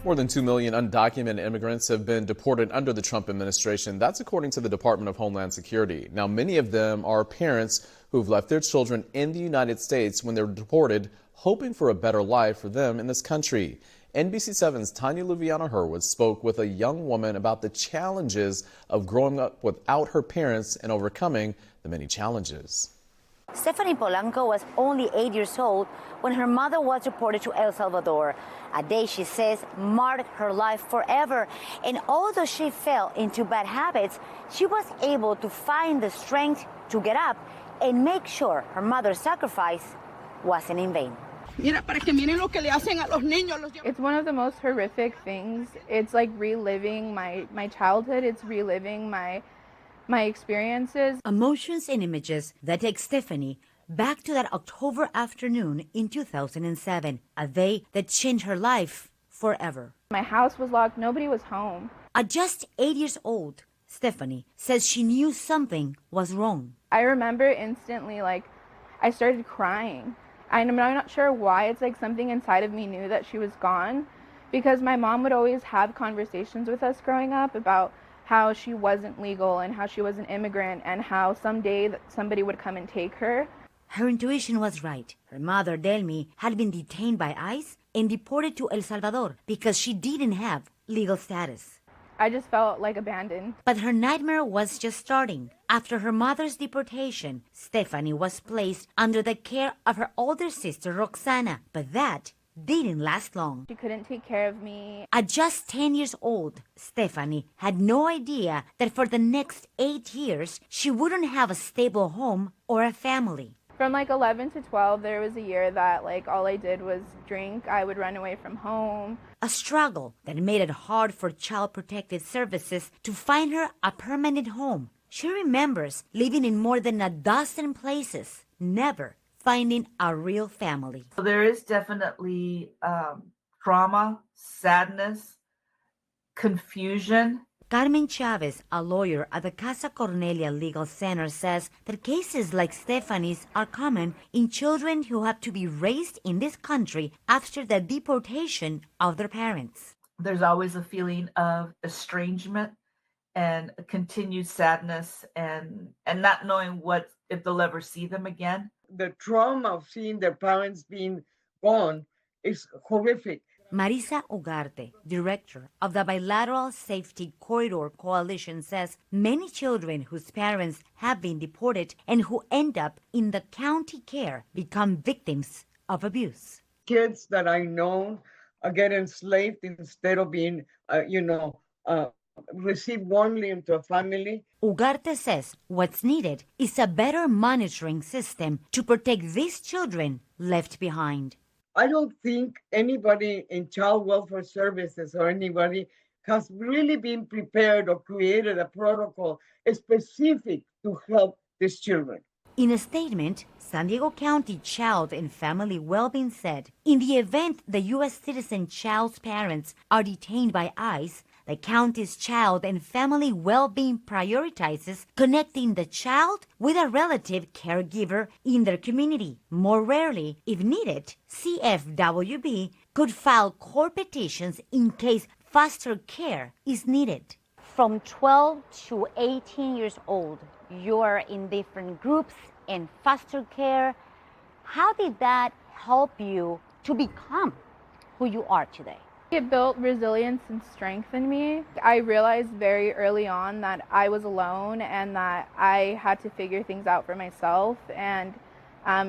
More than 2 million undocumented immigrants have been deported under the Trump administration. That's according to the Department of Homeland Security. Now, many of them are parents who've left their children in the United States when they were deported, hoping for a better life for them in this country. NBC7's Tanya Luviana Hurwitz spoke with a young woman about the challenges of growing up without her parents and overcoming the many challenges. Stephany Polanco was only 8 years old when her mother was deported to El Salvador. A day, she says, marked her life forever. And although she fell into bad habits, she was able to find the strength to get up and make sure her mother's sacrifice wasn't in vain. It's one of the most horrific things. It's like reliving my childhood. It's reliving my experiences. Emotions and images that take Stephany back to that October afternoon in 2007, a day that changed her life forever. My house was locked. Nobody was home. At just 8 years old, Stephany says she knew something was wrong. I remember instantly, I started crying. I'm not sure why. It's like something inside of me knew that she was gone, because my mom would always have conversations with us growing up about how she wasn't legal and how she was an immigrant and how someday somebody would come and take her. Her intuition was right. Her mother, Delmi, had been detained by ICE and deported to El Salvador because she didn't have legal status. I just felt like abandoned. But her nightmare was just starting. After her mother's deportation, Stephany was placed under the care of her older sister, Roxana. But that didn't last long. She couldn't take care of me. At just 10 years old, Stephany had no idea that for the next 8 years, she wouldn't have a stable home or a family. From 11 to 12, there was a year that all I did was drink. I would run away from home. A struggle that made it hard for Child Protective Services to find her a permanent home. She remembers living in more than a dozen places, never finding a real family. There is definitely trauma, sadness, confusion. Carmen Chavez, a lawyer at the Casa Cornelia Legal Center, says that cases like Stephany's are common in children who have to be raised in this country after the deportation of their parents. There's always a feeling of estrangement and continued sadness and not knowing if they'll ever see them again. The trauma of seeing their parents being gone is horrific. Marisa Ugarte, director of the Bilateral Safety Corridor Coalition, says many children whose parents have been deported and who end up in the county care become victims of abuse. Kids that I know get enslaved instead of being, received warmly into a family. Ugarte says what's needed is a better monitoring system to protect these children left behind. I don't think anybody in child welfare services or anybody has really been prepared or created a protocol specific to help these children. In a statement, San Diego County Child and Family Wellbeing said, in the event the U.S. citizen child's parents are detained by ICE, the county's Child and Family Wellbeing prioritizes connecting the child with a relative caregiver in their community. More rarely, if needed, CFWB could file court petitions in case foster care is needed. From 12 to 18 years old, you are in different groups in foster care. How did that help you to become who you are today? It built resilience and strength in me. I realized very early on that I was alone and that I had to figure things out for myself, and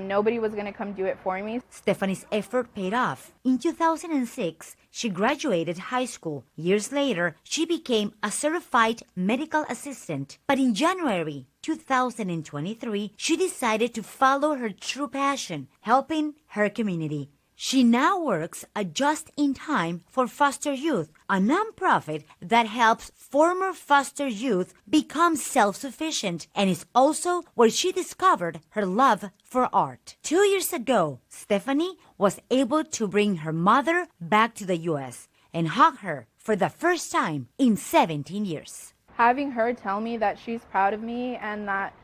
nobody was going to come do it for me. Stephany's effort paid off. In 2006, she graduated high school. Years later, she became a certified medical assistant. But in January 2023, she decided to follow her true passion, helping her community. She now works at Just in Time for Foster Youth, a nonprofit that helps former foster youth become self-sufficient, and is also where she discovered her love for art. 2 years ago, Stephany was able to bring her mother back to the U.S. and hug her for the first time in 17 years. Having her tell me that she's proud of me and that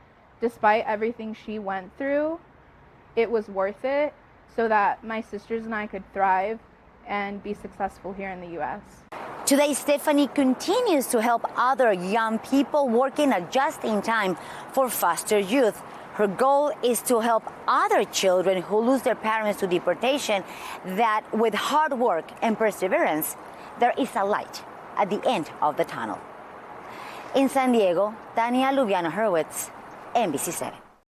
despite everything she went through, it was worth it, so that my sisters and I could thrive and be successful here in the U.S. Today, Stephany continues to help other young people working at Just in Time for foster youth. Her goal is to help other children who lose their parents to deportation that with hard work and perseverance, there is a light at the end of the tunnel. In San Diego, Tania Lubiano Hurwitz, NBC7.